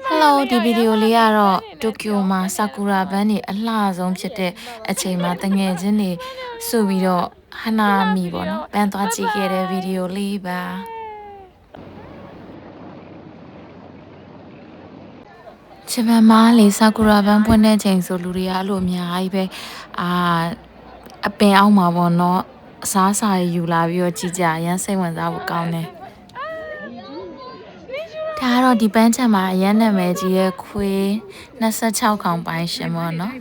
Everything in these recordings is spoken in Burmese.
Hello ဒီဗီဒီယိုလေးကတော့တိုကျိုမှာဆာကူရာဘန်းတွေအလှဆုံးဖြစ်တဲ့အချိန်မှာတငယ်ချင်းတွေစုပြီးတော့ဟနာမီပေါ့နော်ပန်းသွားကြည့်ခဲ့တဲ့ဗီဒီယိုလေးပါချစ်မမလေးဆာကူရာဘန်းဖွင့်တဲ့ချိန်ဆိုလူတွေကအဲ့လိုအများကြီးပဲအပင်အောက်မှာပေါ့နော်အစားအစာယူလာပြီးတော့ကြည်ကြရမ်းစိတ်ဝင်စားဖို့ကောင်းတယ်ဒါကတော့ဒီပန်းချံမှာအရန်နာမည်ကြီးရဲ့ခွေး26ခေါင်ပိုင်းရှင်ပေါ့နော်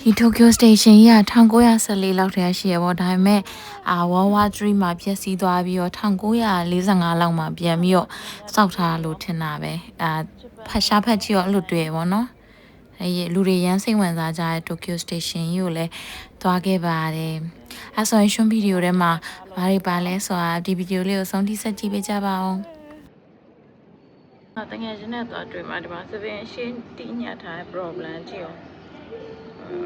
ဒီတိုကျိုစတေရှင်ကြီးက1914လောက်တည်းရှိရပေါ့ဒါပေမဲ့World War 3မှာဖျက်ဆီးသွားပြီးတော့1945လောက်မှာပြန်ပြီးတော့စောက်ထားလို့ထင်တာပဲဖတ်ရှားဖတ်ကြည့်တော့အဲ့လိုတွေ့ရပေါ့နော်လူတွေရမ်းစိတ်ဝင်စားကြတဲ့တိုကျိုစတေရှင်ကြီးကိုလည်းသွားခဲ့ပါတယ်အဲ့ဆိုရင်ရှွန်ဗီဒီယိုထဲမှာဘာတွေပါလဲဆိုတာဒီဗီဒီယိုလေးကိုဆုံးထိဆက်ကြည့်ပေးကြပါဦးတကယ်ချင်းနဲ့သွားတွေ့မှာဒီမှာစပင်ရှင်းတိညတ်ထားတဲ့ problem ကြည့်အောင်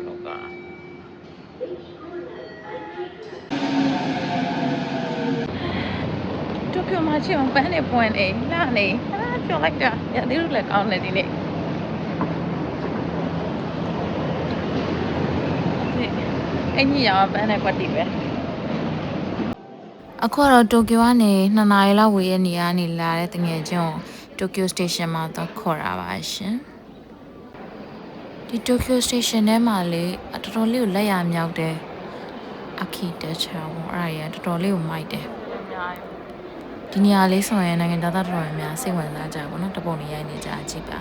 လောကတိုကျိုမှာချင်ပန်းနေပွင့်နေလာနေပြောလိုက်တာရသေးလို့လည်းကောင်းတယ်ဒီနေ့အင်ကြီးရောပန်းနေကွက်တီပဲအခုတော့တိုကျိုကနေ2နာရီလောက်ဝေးတဲ့နေရာကနေလာတဲ့တငယ်ချင်းတိုကျိုစတေရှင်မှာတော့ခေါ်တာပါရှင်ဒီတိုကျိုစတေရှင်ထဲမှာလေတော်တော်လေးကိုလက်ရမြောက်တယ်architecture ပေါ့အဲ့ဒါကြီးတော်တော်လေးကိုမိုက်တယ်ဒီနေရာလေးဆိုရင်နိုင်ငံသားတော်တော်များစိတ်ဝင်စားကြပါတော့တပုံနေရိုက်နေကြကြည့်ပါ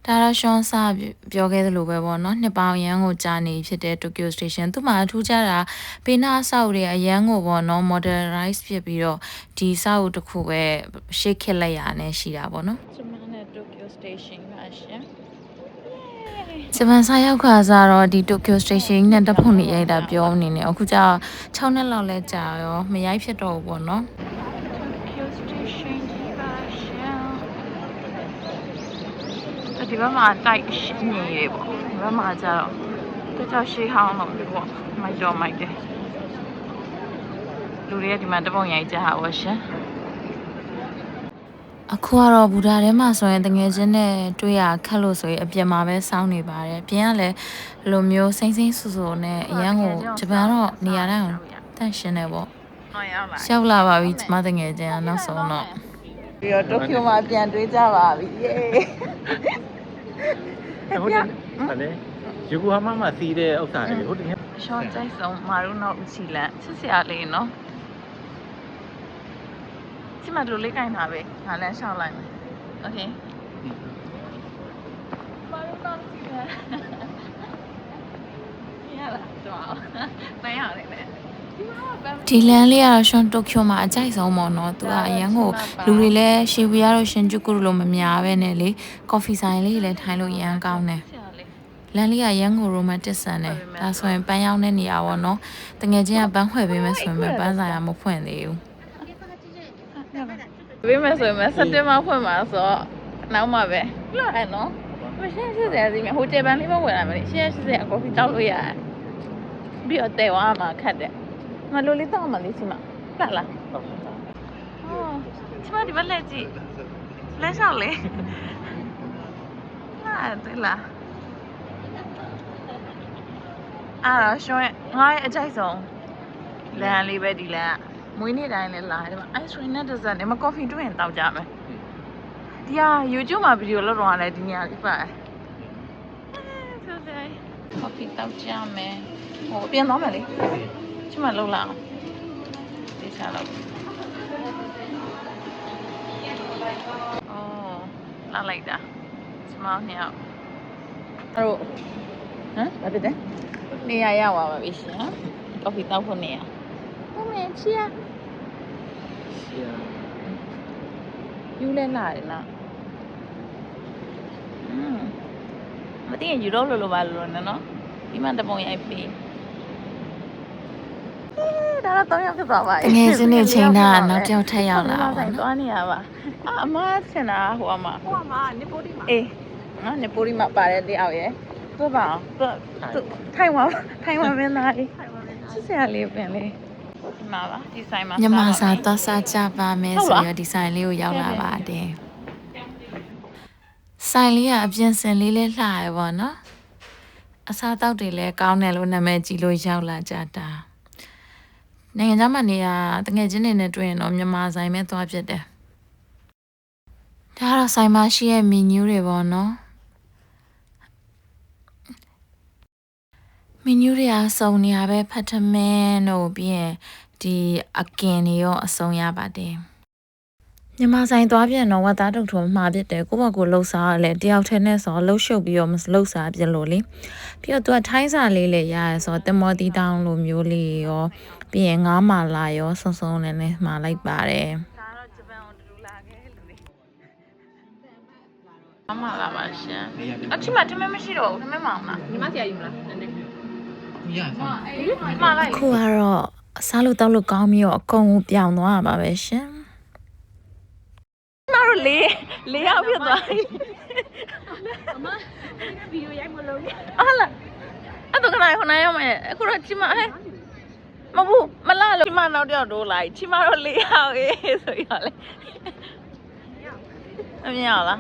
ဒါရရှွန်စာပြောခဲ့သလိုပဲပေါ့နော်နှစ်ပေါင်းအရန်ကိုကြာနေဖြစ်တဲ့ Tokyo Station သူ့မှာထူးခြားတာပေနာအဆောက်တွေအရန်ကိုပေါ့နော် modernize ဖြစ်ပြီးတော့ဒီစာအုပ်တစ်ခုပဲရှေ့ခက်လက်ရနဲ့ရှိတာပေါ့နော်ကျွန်မနဲ့ Tokyo Station ပါရှင်ဂျပန်စာရောက်ခါစားတော့ဒီ Tokyo Station နဲ့တဖုန်နေရိုက်တာပြောနေနေအခုကျ6နှစ်လောက်လဲကြာရောမရိုက်ဖြစ်တော့ဘူးပေါ့နော်ဒီဘက်မှာတိုက်နေရေပေါ့ဒီဘက်မှာကျတော့သူကြောက်ရှိဟောင်းတော့ပေါ့မိုက်တော့မိုက်တယ်လူတွေကဒီမှာတပုံရိုက်ကြဟာပေါ့ရှင်အခုကတော့ဘူဒါထဲမှာဆိုရင်တငယ်ချင်းနဲ့တွေ့ရခက်လို့ဆိုရင်အပြင်မှာပဲစောင်းနေပါတယ်အပြင်ကလည်းလိုမျိုးစိမ့်စိမ့်ဆူဆူနဲ့အရန်ကိုဂျပန်တော့နေရာတိုင်းတန့်ရှင်းတယ်ပေါ့ရောက်လာပါပြီကျမတငယ်ချင်းကနောက်ဆုံးတော့ပြီးတော့တိုကျိုမှာပြန်တွေ့ကြပါပြီယေဟုတ်တယ်ဗါလေယူကိုဟာမမှာစီးတဲ့ဥစ္စာတွေဟုတ်တယ်ရှောင်းကျိုက်ဆုံးမာရုနောက်ဦးစီလန်စစ်စရာလေးနော်ဒီမှာလိုလေးကင်တာပဲငါလည်းရှောင်းလိုက်မယ်โอเคမာရုနောက်ဦးစီလန်ရလာတော့မရရတယ်လေဒီလန်လေးကတော့ရှွန်တိုကျိုမှာအကြိုက်ဆုံးပေါ့နော်သူကအရန်ကိုလူတွေလည်းရှီဗီယာတို့ရှင်ဂျူကူလိုမများပဲနဲ့လေကော်ဖီဆိုင်လေးလည်းထိုင်လို့ရမ်းကောင်းတယ်လန်လေးကရန်ကိုရိုမန်တစ်ဆန်တယ်ဒါဆိုရင်ပန်းရောင်းတဲ့နေရာပေါ့နော်တကယ်ချင်းကပန်းခွဲပေးမယ်ဆိုရင်ပန်းဆိုင်ကမဖွင့်သေးဘူးပေးမယ်ဆိုရင်စက်တင်ဘာဖွင့်မှာဆိုတော့နောက်မှပဲလာရနော်မရှင်းစစ်စရာစီဟိုတယ်ပန်းလေးမဝင်လာမလို့ရှင်းစစ်စရာကော်ဖီတောက်လို့ရတယ်ပြီးတော့တဲဝါမှာခတ်တယ်ငါလိုလေးတောက်မှလေးစီမလာလာချမဒီဘက်လက်ကြည့်လက်လျှောက်လေလာတယ်လားရှွန်ငါရဲ့အကြိုက်ဆုံးလမ်းလေးပဲဒီလမ်းမွေးနေ့တိုင်းလဲလာတယ်မှာ ice cream နဲ့ dessert နဲ့မ coffee တွေ့ရင်တောက်ကြမယ်ဒီဟာ YouTube မှာဗီဒီယိုလောက်တော့လည်းဒီနေရာလေးပါတယ်ဆိုတယ် coffee တောက်ကြမယ်ဟိုပြန်သွားမယ်လေချမလောက်လာအောင်ဒီစားလောက်လာလိုက်တာချမောင်းနှစ်ယောက်အဲ့တော့ဘာဖြစ်လဲနေရာရောက်ပါပြီရှင်ကော်ဖီတောက်ဖို့နေရာဟုတ်မယ်ချီယာယူလဲလာတယ်နော်မသိရင်ယူတော့လို့ပါလို့နော်ဒီမှာတပုံရိုက်ပေးဒါတော့3ယောက်ဖြစ်သွားပါပြီငယ်စနေချိန်တာနောက်တစ်ယောက်ထပ်ရောက်လာပါသွားနေရပါအမဆင်တာဟိုအမနေပိုဒီမှာအေးနော်နေပိုဒီမှာပါတယ်တယောက်ရယ်သူ့ပါသူထိုင်ဝမ်မင်းသားလေးစစ်စရာလေးပင်လေး ဒီမှာပါဒီဆိုင်မှာ ညမစာသွားစားကြပါမယ်ဆိုရဒီဆိုင်လေးကိုရောက်လာပါတယ်ဆိုင်လေးကအပြင်စင်လေးလဲလှရပါတော့အစားတောက်တွေလည်းကောင်းတယ်လို့နာမည်ကြီးလို့ရောက်လာကြတာနိုင်ငံခြားမှာနေရတငယ်ချင်းတွေနဲ့တွေ့ရင်တော့မြန်မာဆိုင်ပဲသွားဖြစ်တယ်ဒါတော့ဆိုင်မှာရှိရဲ့မီနူးတွေပေါ့နော်မီနူးတွေအစုံနေရပဲဖတ်ထမင်းတို့ပြီးရင်ဒီအကင်တွေရောအစုံရပါတယ်မြန်မာဆိုင်သွားပြန်တော့ဝတ်သားတုတ်ထုံမှာဖြစ်တယ်ကိုယ့်ဘက်ကိုလှုပ်စားရလဲတယောက်ထဲနဲ့ဆိုလှုပ်ရှုပ်ပြီးတော့မလှုပ်စားပြလို့လေပြီးတော့သူကထိုင်းစာလေးလည်းရရဲဆိုတင်မောတီတောင်းလိုမျိုးလေးရောပြီးရင်ငါးမာလာရောစုံစုံနဲ့နဲ့မှာလိုက်ပါတယ်ဒါတော့ဂျပန်ကိုတူလာခဲ့လူတွေအမလာပါရှင်အချိမထမင်းမရှိတော့ဘူးထမင်းမအောင်လားညီမဆရာယူမလားနည်းနည်းရပါမလိုက်အခုကတော့စားလို့တောက်လို့ကောင်းပြီးတော့အကုန်ပြောင်းသွားရပါပဲရှင်ကျမတို့လေးယောက်ဖြစ်သွားပြီအမဗီဒီယိုရိုက်မလို့လေဟာလားအဲ့တော့ခဏရောက်မယ်အခုတော့ကျမဟဲ့မဘူးမလားလို့ကျမနောက်တယောက်တိုးလိုက်ကျမတို့လေးယောက်အေးဆိုရလေအမြင်ရလား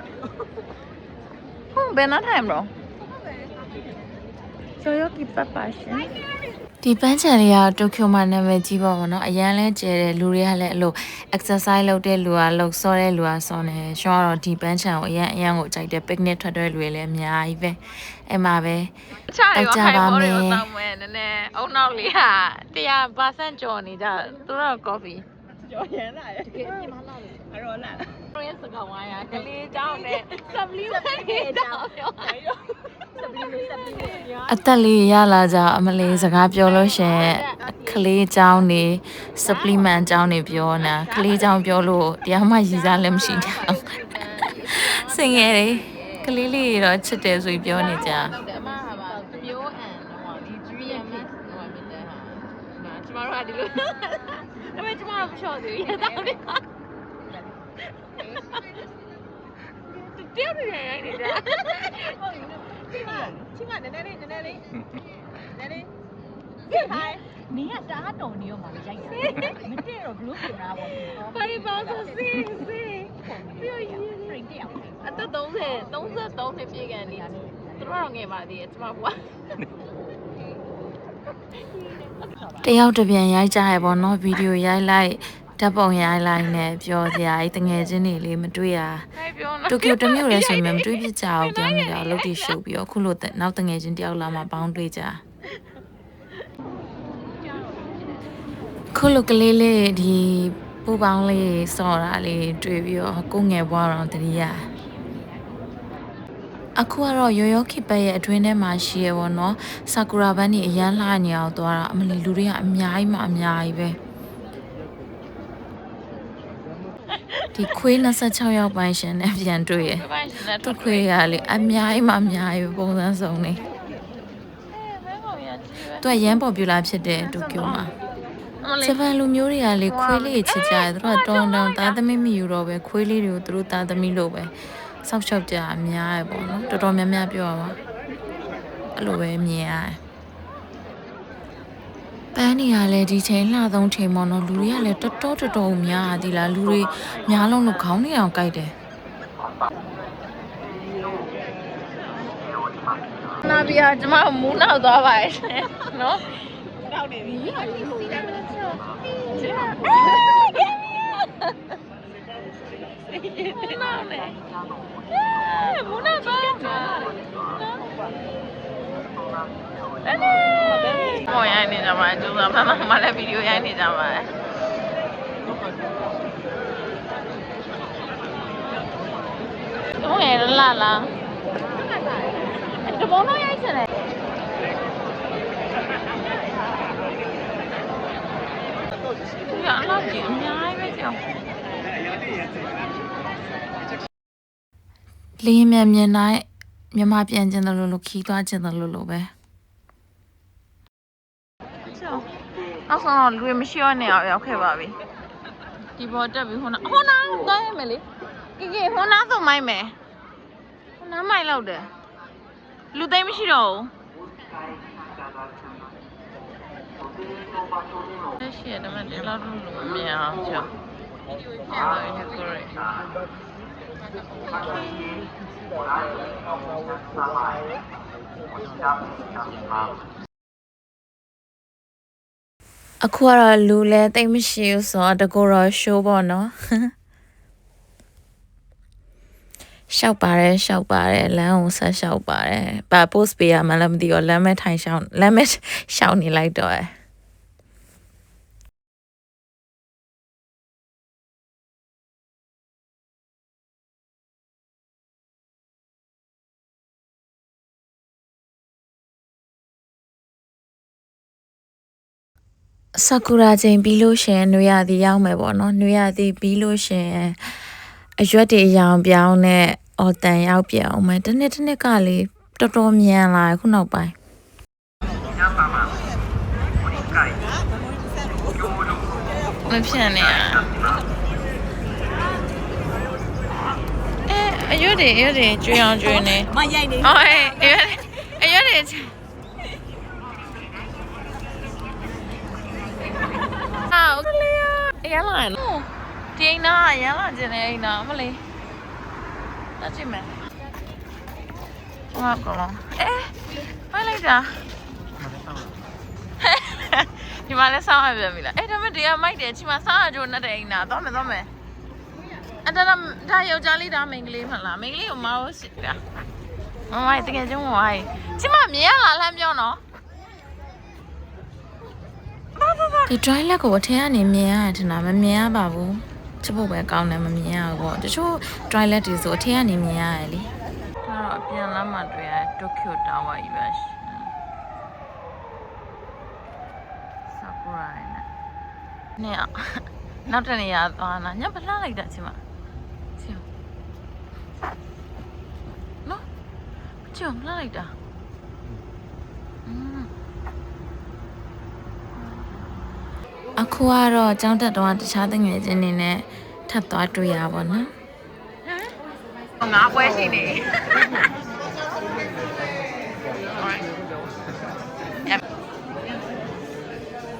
ဟုတ်ဘယ်နှထိုင်မလို့ကျော်ရကိပပရှင်ဒီပန်းချံလေးကတိုကျိုမှာနာမည်ကြီးပါဘောနော်အရန်လဲကျဲတယ်လူတွေကလည်းအဲ့လို exercise လုပ်တဲ့လူကလုပ်စောတဲ့လူကစောနေရှောကတော့ဒီပန်းချံကိုအရန်ကိုကြိုက်တယ် picnic ထွက်တဲ့လူတွေလည်းအများကြီးပဲအဲ့မှာပဲတောက်ကြပါမယ်တောက်မယ်နည်းနည်းအုံနောက်လေးဟာ100%ကျော်နေကြသူတို့ coffee ကျော်ရမ်းလာတယ်တကယ်ပြင်မလာလို့အရောလာတို့ရဲ့စကားဝိုင်းကကလေးเจ้าနဲ့ supplement เจ้าပြောတယ်အသက်လေးရလာကြအမလေးစကားပြောလို့ရှင်ကလေးเจ้าနေ supplement เจ้าနေပြောနာကလေးเจ้าပြောလို့တရားမှရည်စားလည်းမရှိတာစင်ရယ်ကလေးလေးတော့ချစ်တယ်ဆိုပြီးပြောနေကြအမဟာပါမျိုးအန်တော့ဒီ GMS တော့မြင်တဲ့ဟာကျမတို့ကဒီလိုဒါပေမဲ့ကျမတို့မချော့သေးဘူးရတော့တယ်တရားနေရိုက်နေတာချိမနည်းနည်းလေးနည်းနည်းလေးဟိုင်းနင်းကတားတော်နေရောမှာရိုက်တာမတည့်တော့ဘလို့ပြင်တာပေါ့ဘာလို့ပါဆိုစီပြောရင်းပရင်တရားအသက်33နှစ်ပြည့်ကန်နေသူတို့တော့ငယ်ပါသေးတယ်ကျမဘွားတယောက်တစ်ပြန်ရိုက်ကြရပေါ့နော်ဗီဒီယိုရိုက်လိုက်ဓာတ်ပုံရိုက်လိုက်နဲ့ပြောစရာကြီးတငယ်ချင်းတွေလေးမတွေ့ရတိုကျိုတမျိုးလဲဆိုရင်မတွေ့ဖြစ်ကြအောင်ပြောနေတာအလုပ်တွေရှုပ်ပြီးတော့ခုလိုနောက်တငယ်ချင်းတယောက်လာမှပေါင်းတွေ့ကြခုလိုကလေးလေးဒီပူပေါင်းလေးစော်တာလေးတွေ့ပြီးတော့ကိုငယ်ဘွားတော့တတိယအခုကတော့ရောရောခိပတ်ရဲ့အတွင်းထဲမှာရှိရပေါ့နော်ဆာကူရာဘန်းကြီးအရန်လှနေအောင်သွားတာအမလီလူတွေကအများကြီးမှအများကြီးပဲဒီခွေး26ရောက်ပိုင်းရှင်နဲ့ပြန်တွေ့ရသူခွေးကလေအများကြီးမှအများကြီးပုံစံစုံနေသူကရမ်းပေါ်ပြလာဖြစ်တဲ့တိုကျိုမှာဂျပန်လူမျိုးတွေကလေခွေးလေးချစ်ကြတယ်သူတို့ကတောင်းသားသမီးမယူတော့ပဲခွေးလေးတွေကိုသူတို့သားသမီးလို့ပဲစောက်ရှောက်ကြအများရပေါ့နော်တော်တော်များများပြောပါအဲ့လိုပဲမြင်ရတယ်ပန်းနေရလဲဒီချိန်လှဆုံးချိန်ပေါ့နော်လူတွေကလည်းတော်တော်များသည်လားလူတွေများလုံးလို့ခေါင်းနေအောင်ကြိုက်တယ်နာဘီယာကျမမူးနောက်သွားပါရဲ့နော်နောက်နေပြီစီတိုင်းမလို့ချောနောက်နေမူးနောက်သွားဟောရိုင်းနေကြပါကျူစာမလည်းဗီဒီယိုရိုင်းနေကြပါဟုတ်ရဲ့လာတဘောတော့ရိုက်ချင်တယ်ရလာကြည့်အများကြီးပဲကြောက်လေးမြင်နိုင်မြန်မာပြန်ကျင်တယ်လို့ခီးသွားကျင်တယ်လို့ပဲနောက်ဆုံးတော့လူတွေမရှိတော့နေအောင်ရောက်ခဲ့ပါပြီဒီပေါ်တက်ပြီးဟိုနာသွားရမယ်လေကီဟိုနာဆိုမိုက်မယ်ဟိုနာမိုက်လောက်တယ်လူသိမ်းမရှိတော့ဘူး ရှေ့တော့ဒီလောက်လို့မမြင်အောင်ကြောက်ပြန်လာရင်ကိုရယ်အခုကတော့လူလဲတိတ်မရှိဘူးဆိုတော့တကူတော့ show ပေါ့နော်ရှောက်ပါတယ်လမ်းအောင်ဆက်ရှောက်ပါတယ်ဘာ post ပေးရမှလည်းမသိတော့လမ်းမဲထိုင်ရှောင်းလမ်းမဲရှောက်နေလိုက်တော့ဆာကူရာချိန်ပြီးလို့ရှင်နွေရာသီရောက်မယ်ပေါ့နော်နွေရာသီပြီးလို့ရှင်အရွက်တွေအရောင်ပြောင်းနဲ့အော်တန်ရောက်ပြန်အောင်မယ်တစ်နှစ်ကလေးတော်တော်မြန်လာခုနောက်ပိုင်းမဖြစ်နေရအရွက်တွေကျွေးအောင်ကျွေးနေမရိုက်နေဟောအရွက်တွေဟုတ်ကလေးအရလာနော်ဒီအိမ်နာအရလာကျင်နေအိမ်နာမလေးတက်ကြည့်မယ်ဟုတ်ကောမိုက်လိုက်တာဒီမှာလည်းစောင်းရပြန်ပြီလားဒါပေမဲ့ဒီကမိုက်တယ်ချီမှာစောင်းရကြိုးနဲ့တဲ့အိမ်နာသွားမယ်ဒါယောက်ျားလေးဒါမိန်းကလေးမလားမိန်းကလေးကိုမဟုတ်စစ်တာမမိုက်တကယ်ချင်းဝိုင်းချီမှာမြင်ရလားလှမ်းပြောနော်ဒီ dry လက်ကိုအထက်ကနေမြင်ရတယ်ထင်တာမမြင်ရပါဘူးချက်ဖို့ပဲကောင်းတယ်မမြင်ရဘူးပေါ့တချို့ dry လက်တွေဆိုအထက်ကနေမြင်ရတယ်လေဒါတော့အပြန်လမ်းမှာတွေ့ရတိုကျိုတာဝါကြီးပဲဆာကူရာနဲ့နောက်တနေရာသွားနာညပလှလိုက်တာချင်မချင်နော်ချင်လှလိုက်တာအခုကတော့ကျောင်းတက်တော့တခြားတငယ်ချင်းတွေနဲ့ထပ်သွားတွေ့ရပါတော့ငါပွဲရှိနေ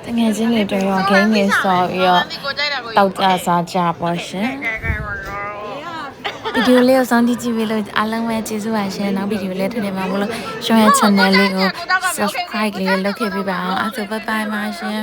တငယ်ချင်းတွေတွေ့ရောဂိမ်းတွေဆော်ပြီးတော့တောက်ကြစားကြပါရှင်ဗီဒီယိုလေးကိုစောင့်ကြည့်ပြီးလို့အားလုံးပဲကျေးဇူးပါရှင်နောက်ဗီဒီယိုလေးထပ်နေမှာမလို့ရှောင်းရဲ့ channel လေးကို subscribe လေးလုပ်ခဲ့ပေးပါအောင်အဲ့ဒါ bye bye ပါရှင်